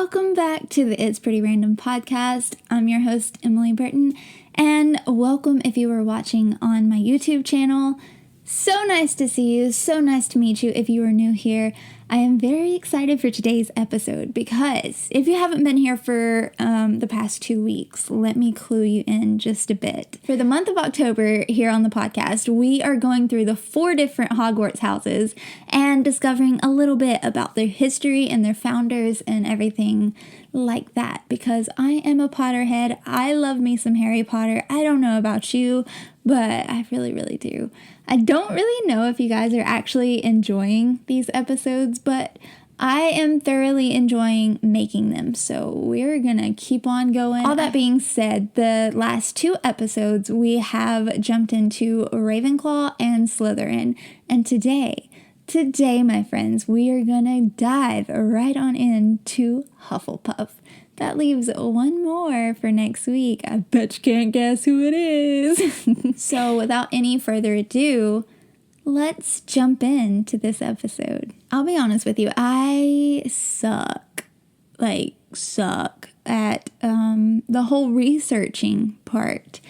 Welcome back to the It's Pretty Random podcast. I'm your host, Emily Burton, and welcome if you are watching on my YouTube channel. So nice to see you. So nice to meet you if you are new here. I am very excited for today's episode because if you haven't been here for the past 2 weeks, let me clue you in just a bit. For the month of October here on the podcast, we are going through the 4 different Hogwarts houses and discovering a little bit about their history and their founders and everything like that. Because I am a Potterhead. I love me some Harry Potter. I don't know about you, but I really, really do. I don't really know if you guys are actually enjoying these episodes, but I am thoroughly enjoying making them, so we're gonna keep on going. All that being said, the last 2 episodes we have jumped into Ravenclaw and Slytherin, and today, my friends, we are gonna dive right on into Hufflepuff. That leaves one more for next week. I bet you can't guess who it is. So without any further ado, let's jump into this episode. I'll be honest with you, I suck at the whole researching part.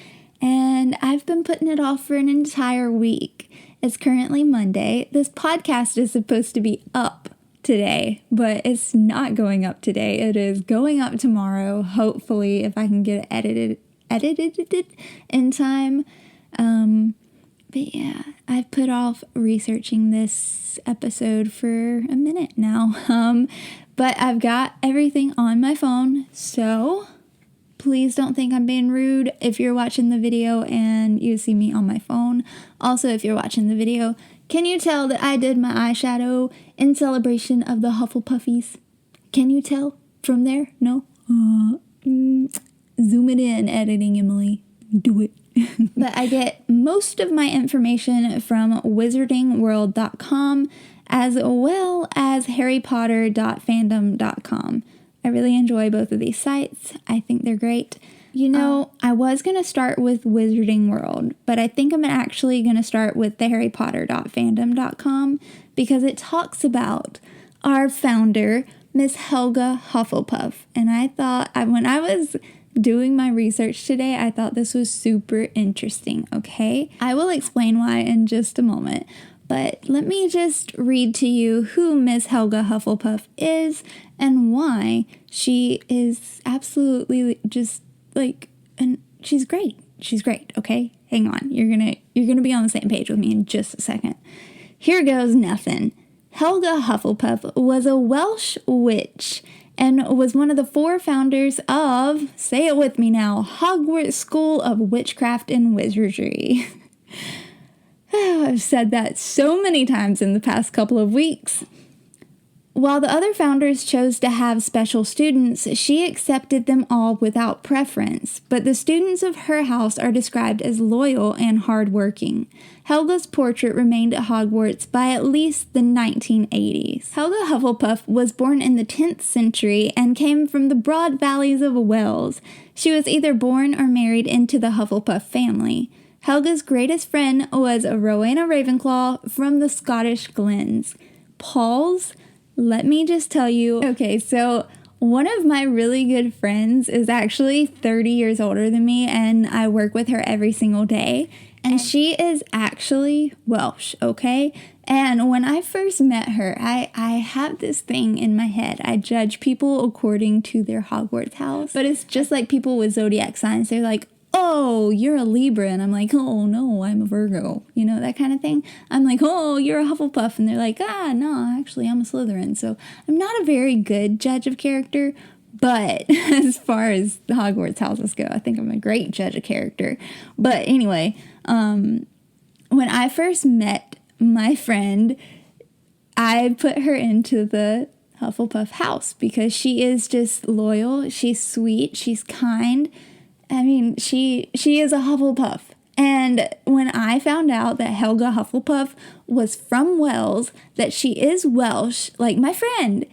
And I've been putting it off for an entire week. It's currently Monday. This podcast is supposed to be up today, but it's not going up today. It is going up tomorrow, hopefully, if I can get it edited in time. But yeah, I've put off researching this episode for a minute now. But I've got everything on my phone, so please don't think I'm being rude if you're watching the video and you see me on my phone. Also, if you're watching the video, can you tell that I did my eyeshadow in celebration of the Hufflepuffies? Can you tell from there? No? Zoom it in, editing Emily. Do it. But I get most of my information from wizardingworld.com as well as harrypotter.fandom.com. I really enjoy both of these sites. I think they're great. You know, I was going to start with Wizarding World, but I think I'm actually going to start with the harrypotter.fandom.com because it talks about our founder, Miss Helga Hufflepuff. And I thought, when I was doing my research today, I thought this was super interesting, okay? I will explain why in just a moment, but let me just read to you who Miss Helga Hufflepuff is and why she is absolutely just and she's great. She's great, okay? Hang on. You're gonna be on the same page with me in just a second. Here goes nothing. Helga Hufflepuff was a Welsh witch and was one of the 4 founders of, say it with me now, Hogwarts School of Witchcraft and Wizardry. I've said that so many times in the past couple of weeks. While the other founders chose to have special students, she accepted them all without preference, but the students of her house are described as loyal and hardworking. Helga's portrait remained at Hogwarts by at least the 1980s. Helga Hufflepuff was born in the 10th century and came from the broad valleys of Wales. She was either born or married into the Hufflepuff family. Helga's greatest friend was Rowena Ravenclaw from the Scottish Glens. Paul's? Let me just tell you, okay, so one of my really good friends is actually 30 years older than me, and I work with her every single day, and she is actually Welsh, okay? And when I first met her, I have this thing in my head. I judge people according to their Hogwarts house, but it's just like people with zodiac signs. They're like, oh, you're a Libra. And I'm like, oh, no, I'm a Virgo. You know, that kind of thing. I'm like, oh, you're a Hufflepuff. And they're like, no, actually, I'm a Slytherin. So I'm not a very good judge of character. But as far as the Hogwarts houses go, I think I'm a great judge of character. But anyway, when I first met my friend, I put her into the Hufflepuff house because she is just loyal. She's sweet. She's kind. I mean, she is a Hufflepuff. And when I found out that Helga Hufflepuff was from Wales, that she is Welsh, like my friend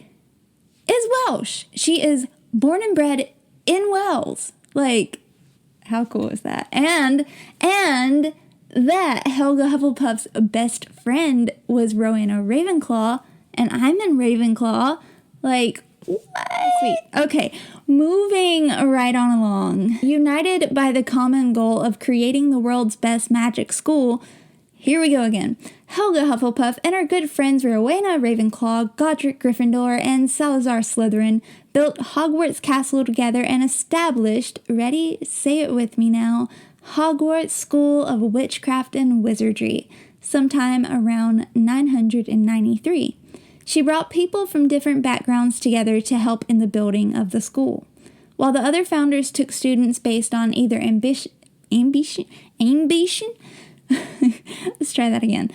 is Welsh. She is born and bred in Wales. Like, how cool is that? And that Helga Hufflepuff's best friend was Rowena Ravenclaw, and I'm in Ravenclaw. Like, What? Sweet. Okay, moving right on along. United by the common goal of creating the world's best magic school, here we go again. Helga Hufflepuff and her good friends Rowena Ravenclaw, Godric Gryffindor, and Salazar Slytherin built Hogwarts Castle together and established, ready, say it with me now, Hogwarts School of Witchcraft and Wizardry, sometime around 993. She brought people from different backgrounds together to help in the building of the school. While the other founders took students based on either ambition. Let's try that again.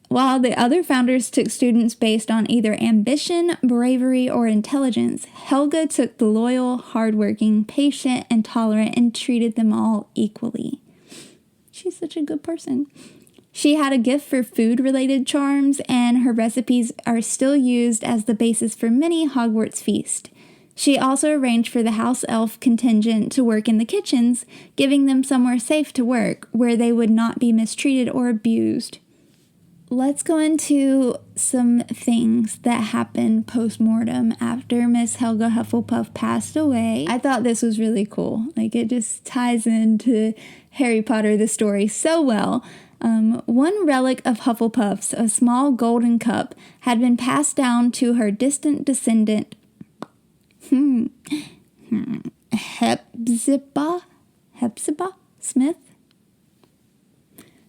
While the other founders took students based on either ambition, bravery, or intelligence, Helga took the loyal, hardworking, patient, and tolerant and treated them all equally. She's such a good person. She had a gift for food-related charms, and her recipes are still used as the basis for many Hogwarts feasts. She also arranged for the house elf contingent to work in the kitchens, giving them somewhere safe to work, where they would not be mistreated or abused. Let's go into some things that happened post-mortem after Miss Helga Hufflepuff passed away. I thought this was really cool. Like, it just ties into Harry Potter, the story, so well. One relic of Hufflepuff's, a small golden cup, had been passed down to her distant descendant, Hepzibah Smith?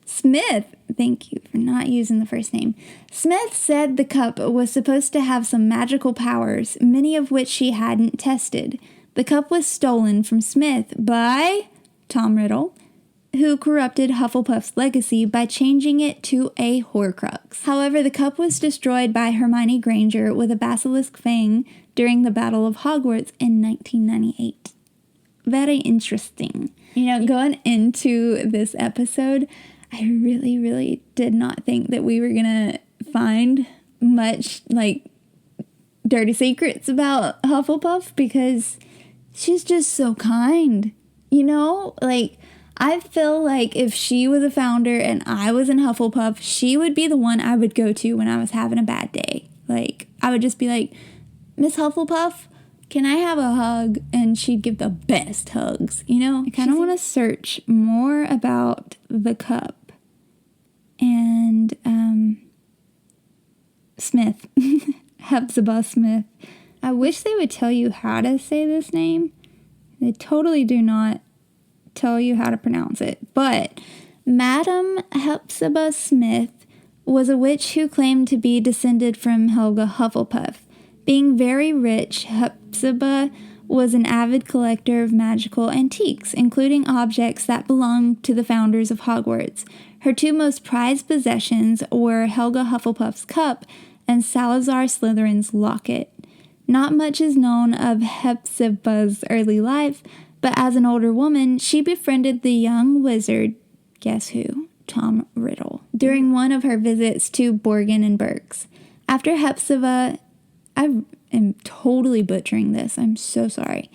Smith, thank you for not using the first name. Smith said the cup was supposed to have some magical powers, many of which she hadn't tested. The cup was stolen from Smith by Tom Riddle, who corrupted Hufflepuff's legacy by changing it to a Horcrux. However, the cup was destroyed by Hermione Granger with a basilisk fang during the Battle of Hogwarts in 1998. Very interesting. Going into this episode, I really, really did not think that we were gonna find much, dirty secrets about Hufflepuff, because she's just so kind. I feel like if she was a founder and I was in Hufflepuff, she would be the one I would go to when I was having a bad day. I would just be like, Miss Hufflepuff, can I have a hug? And she'd give the best hugs, I kind of want to search more about the cup. And, Smith. Hepzibah Smith. I wish they would tell you how to say this name. They totally do not tell you how to pronounce it. But Madame Hepzibah Smith was a witch who claimed to be descended from Helga Hufflepuff. Being very rich, Hepzibah was an avid collector of magical antiques, including objects that belonged to the founders of Hogwarts. Her two most prized possessions were Helga Hufflepuff's cup and Salazar Slytherin's locket. Not much is known of Hepzibah's early life, but as an older woman, she befriended the young wizard, guess who? Tom Riddle, during one of her visits to Borgin and Burke's. After Hepzibah, I am totally butchering this, I'm so sorry.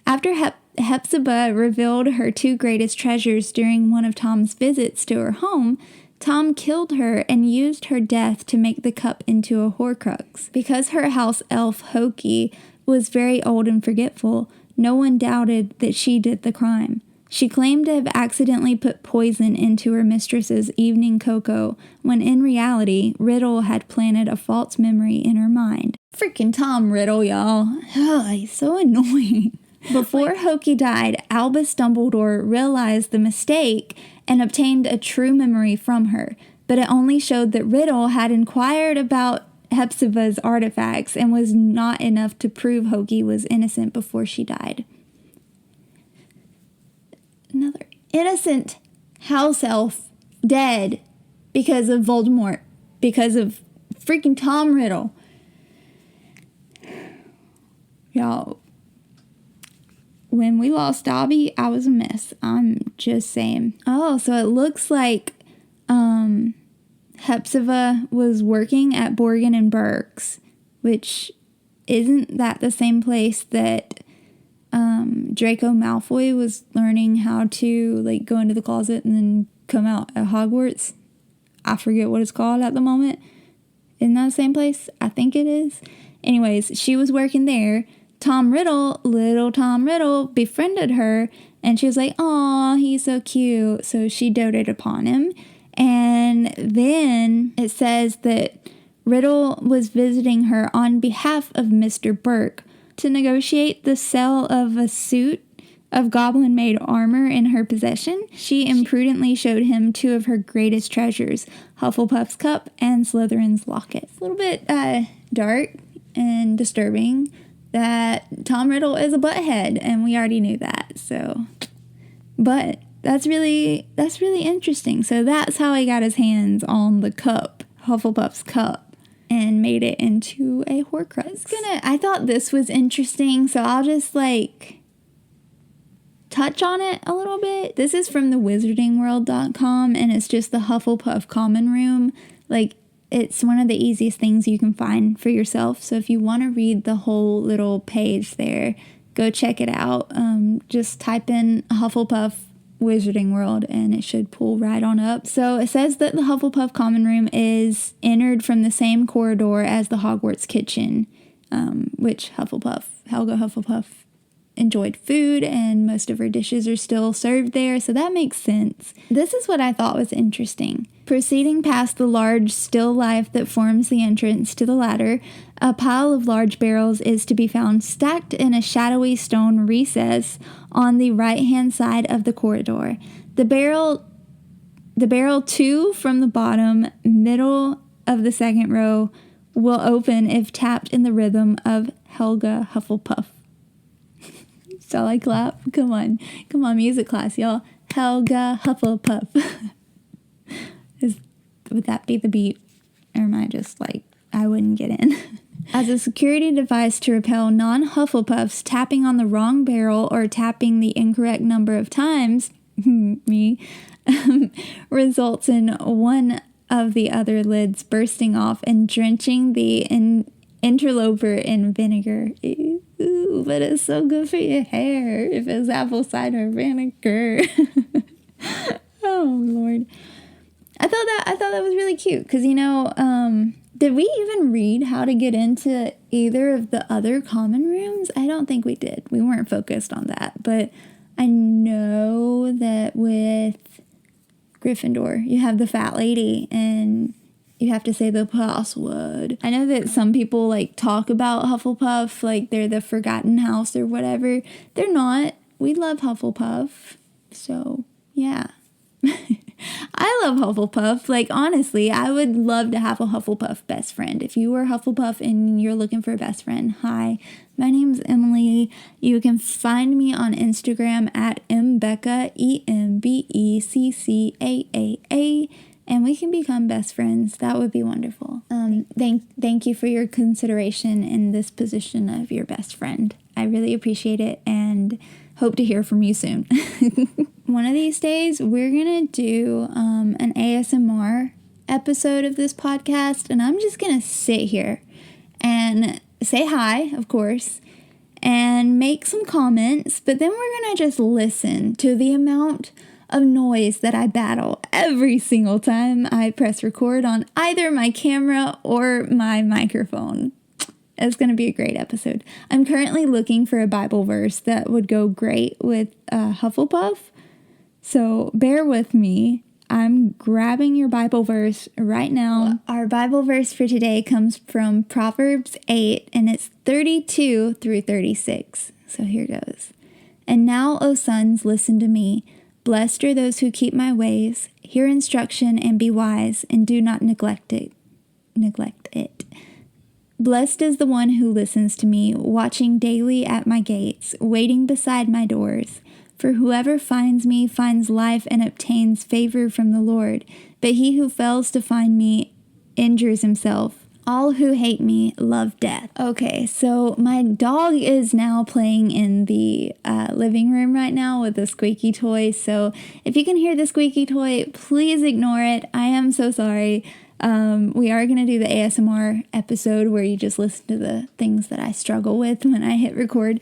After Hepzibah revealed her two greatest treasures during one of Tom's visits to her home, Tom killed her and used her death to make the cup into a Horcrux. Because her house elf, Hoki, was very old and forgetful, no one doubted that she did the crime. She claimed to have accidentally put poison into her mistress's evening cocoa, when in reality, Riddle had planted a false memory in her mind. Freaking Tom Riddle, y'all. He's so annoying. Before Hoki died, Albus Dumbledore realized the mistake and obtained a true memory from her, but it only showed that Riddle had inquired about Hepzibah's artifacts and was not enough to prove Hoki was innocent before she died. Another innocent house elf dead because of Voldemort, because of freaking Tom Riddle. Y'all, when we lost Dobby, I was a mess. I'm just saying. Oh, so it looks like Hepzibah was working at Borgin and Burke's, which isn't that the same place that Draco Malfoy was learning how to go into the closet and then come out at Hogwarts? I forget what it's called at the moment. Isn't that the same place? I think it is. Anyways, she was working there. Little Tom Riddle, befriended her, and she was like, "Aw, he's so cute." So she doted upon him. And then it says that Riddle was visiting her on behalf of Mr. Burke to negotiate the sale of a suit of goblin-made armor in her possession. She imprudently showed him 2 of her greatest treasures, Hufflepuff's cup and Slytherin's locket. It's a little bit dark and disturbing that Tom Riddle is a butthead, and we already knew that. So, but that's really interesting. So that's how he got his hands on the cup, Hufflepuff's cup, and made it into a Horcrux. I thought this was interesting, so I'll just touch on it a little bit. This is from the wizardingworld.com, and it's just the Hufflepuff common room. It's one of the easiest things you can find for yourself. So if you want to read the whole little page there, go check it out. Just type in Hufflepuff Wizarding World and it should pull right on up. So it says that the Hufflepuff common room is entered from the same corridor as the Hogwarts kitchen, which Helga Hufflepuff enjoyed food, and most of her dishes are still served there, so that makes sense. This is what I thought was interesting. Proceeding past the large still life that forms the entrance to the ladder, a pile of large barrels is to be found stacked in a shadowy stone recess on the right-hand side of the corridor. The barrel 2 from the bottom, middle of the second row, will open if tapped in the rhythm of Helga Hufflepuff. Shall I clap? Come on, music class, y'all. Helga Hufflepuff. Would that be the beat? Or am I just I wouldn't get in? As a security device to repel non-Hufflepuffs, tapping on the wrong barrel or tapping the incorrect number of times, results in one of the other lids bursting off and drenching the interloper in vinegar. Ooh, but it's so good for your hair if it's apple cider vinegar. Oh Lord, I thought that was really cute because did we even read how to get into either of the other common rooms? I don't think we did. We weren't focused on that, but I know that with Gryffindor you have the fat lady and you have to say the password. I know that some people talk about Hufflepuff they're the forgotten house or whatever. They're not. We love Hufflepuff. So, yeah. I love Hufflepuff. Honestly, I would love to have a Hufflepuff best friend. If you were Hufflepuff and you're looking for a best friend, hi, my name's Emily. You can find me on Instagram at embeccaaa, embeccaaa. And we can become best friends. That would be wonderful. Thank you for your consideration in this position of your best friend. I really appreciate it and hope to hear from you soon. One of these days, we're going to do an ASMR episode of this podcast. And I'm just going to sit here and say hi, of course, and make some comments. But then we're going to just listen to the amount of noise that I battle every single time I press record on either my camera or my microphone. It's going to be a great episode. I'm currently looking for a Bible verse that would go great with Hufflepuff, so bear with me. I'm grabbing your Bible verse right now. Our Bible verse for today comes from Proverbs 8, and it's 32 through 36. So here goes. And now, O sons, listen to me. Blessed are those who keep my ways, hear instruction, and be wise, and do not neglect it. Blessed is the one who listens to me, watching daily at my gates, waiting beside my doors. For whoever finds me finds life and obtains favor from the Lord. But he who fails to find me injures himself. All who hate me love death. Okay, so my dog is now playing in the living room right now with a squeaky toy. So if you can hear the squeaky toy, please ignore it. I am so sorry. We are going to do the ASMR episode where you just listen to the things that I struggle with when I hit record.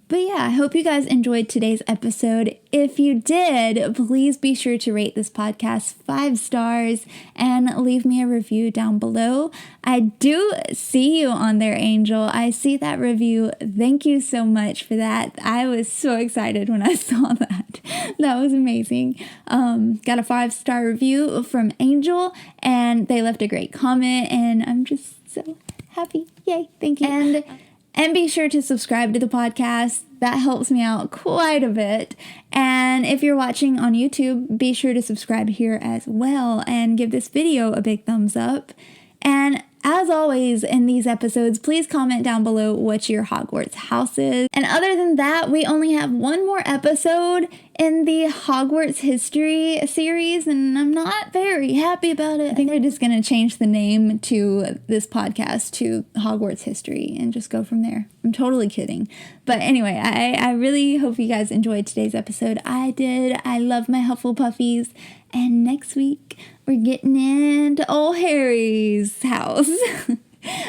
But yeah, I hope you guys enjoyed today's episode. If you did, please be sure to rate this podcast 5 stars and leave me a review down below. I do see you on there, Angel. I see that review. Thank you so much for that. I was so excited when I saw that. That was amazing. Got a 5-star review from Angel, and they left a great comment, and I'm just so happy. Yay, thank you. And be sure to subscribe to the podcast. That helps me out quite a bit. And if you're watching on YouTube, be sure to subscribe here as well and give this video a big thumbs up. And as always in these episodes, please comment down below what your Hogwarts house is. And other than that, we only have one more episode in the Hogwarts History series, and I'm not very happy about it. I think we're just going to change the name to this podcast to Hogwarts History and just go from there. I'm totally kidding. But anyway, I really hope you guys enjoyed today's episode. I did. I love my Hufflepuffies. And next week, we're getting into old Harry's house.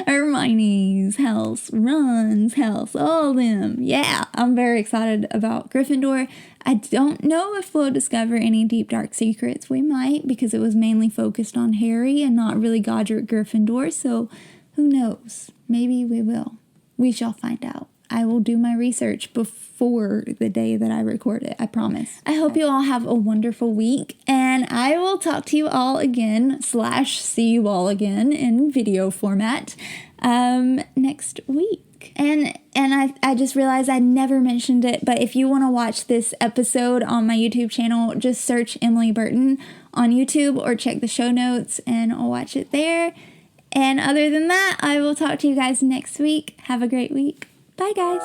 Hermione's house, Ron's house, all of them. Yeah, I'm very excited about Gryffindor. I don't know if we'll discover any deep, dark secrets. We might, because it was mainly focused on Harry and not really Godric Gryffindor, so who knows? Maybe we will. We shall find out. I will do my research before the day that I record it, I promise. I hope you all have a wonderful week, and I will talk to you all again / see you all again in video format next week. And I just realized I never mentioned it, but if you want to watch this episode on my YouTube channel, just search Emily Burton on YouTube or check the show notes and I'll watch it there. And other than that, I will talk to you guys next week. Have a great week. Bye, guys.